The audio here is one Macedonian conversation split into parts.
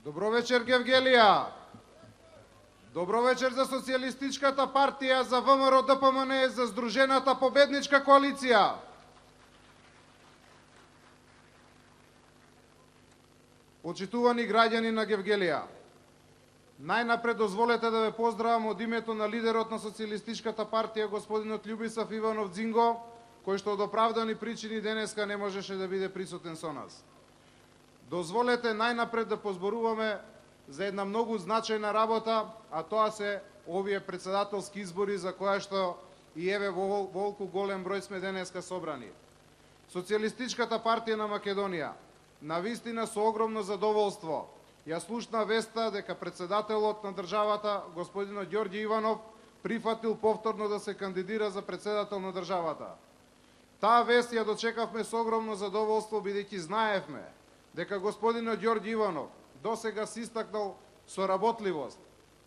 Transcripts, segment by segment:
Добро вечер, Гевгелија. Добро вечер за Социјалистичката партија, за ВМРО ДПМН, за Здружената победничка коалиција. Почитувани граѓани на Гевгелија, најнапред дозволете да ве поздравам од името на лидерот на Социјалистичката партија, господинот Љубисав Иванов Дзинго, кој што од оправдани причини денеска не можеше да биде присутен со нас. Дозволете најнапред да позборуваме за една многу значајна работа, а тоа се овие председателски избори за која што и еве во волку голем број сме денеска собрани. Социјалистичката партија на Македонија навистина со огромно задоволство ја слушна веста дека председателот на државата, господинот Ѓорѓе Иванов, прифатил повторно да се кандидира за председател на државата. Таа вест ја дочекавме со огромно задоволство, бидејќи знаевме дека господинот Ѓорѓе Иванов досега се истакнал со работливост,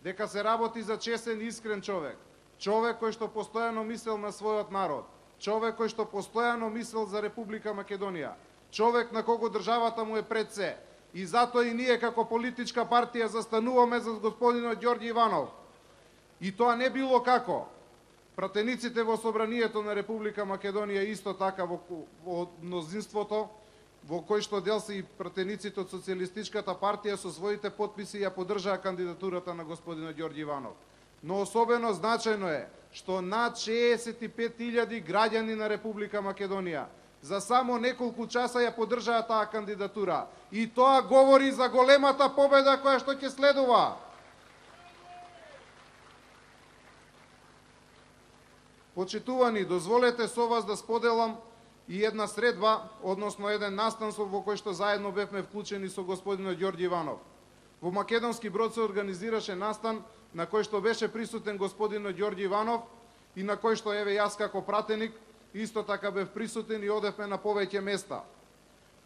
дека се работи за чесен и искрен човек, човек кој што постојано мислел на својот народ, човек кој што постојано мислел за Република Македонија, човек на кого државата му е пред се. И затоа и ние како политичка партија застануваме за господинот Ѓорѓе Иванов. И тоа не било како. Пратениците во собранието на Република Македонија исто така во мнозинството, во кој што дел се и пратениците од Социјалистичката партија со своите потписи ја поддржаа кандидатурата на господинот Ѓорѓе Иванов. Но особено значајно е што над 65.000 граѓани на Република Македонија за само неколку часа ја поддржаа таа кандидатура. И тоа говори за големата победа која што ќе следува. Почитувани, дозволете со вас да споделам и една средба, односно еден настан во кој што заедно бевме вклучени со господинот Ѓорѓе Иванов. Во Македонски Брод се организираше настан на кој што беше присутен господинот Ѓорѓе Иванов и на кој што еве јас како пратеник исто така бев присутен и одевме на повеќе места.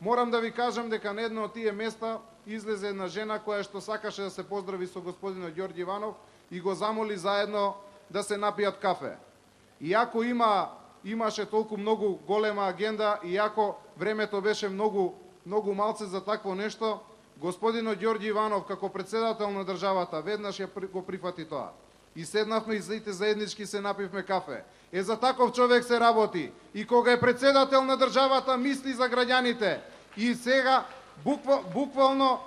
Морам да ви кажам дека на едно од тие места излезе една жена која што сакаше да се поздрави со господинот Ѓорѓе Иванов и го замоли заедно да се напијат кафе. Иако имаше толку многу голема агенда, иако времето беше многу малце за такво нешто, господинот Ѓорѓе Иванов како председател на државата веднаш го прифати тоа. И седнавме и сите заеднички се напивме кафе. За таков човек се работи. И кога е председател на државата мисли за граѓаните. И сега буквално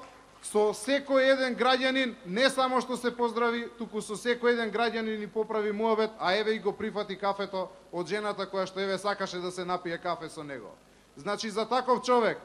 со секој еден граѓанин не само што се поздрави, туку со секој еден граѓанин и поправи муабет, а еве и го прифати кафето од жената која што еве сакаше да се напие кафе со него. Значи за таков човек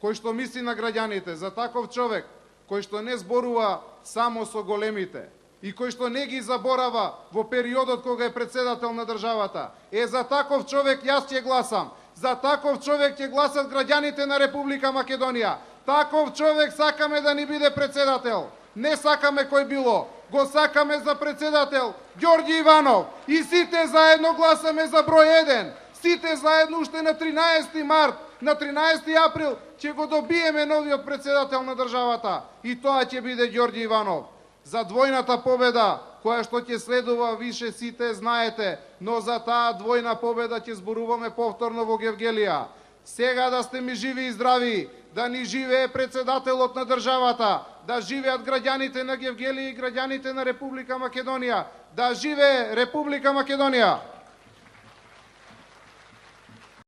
кој што мисли на граѓаните, за таков човек кој што не зборува само со големите и кој што не ги заборава во периодот кога е председател на државата, за таков човек јас ќе гласам. За таков човек ќе гласат граѓаните на Република Македонија. Таков човек сакаме да ни биде председател. Не сакаме кој било. Го сакаме за председател Ѓорѓе Иванов. И сите заедно гласаме за број 1. Сите заедно уште на 13 март, на 13 април ќе го добиеме новиот председател на државата. И тоа ќе биде Ѓорѓе Иванов. За двојната победа, која што ќе следува, више сите знаете, но за таа двојна победа ќе зборуваме повторно во Гевгелија. Сега да сте ми живи и здрави, да ни живее председателот на државата, да живеат граѓаните на Гевгелија и граѓаните на Република Македонија, да живее Република Македонија!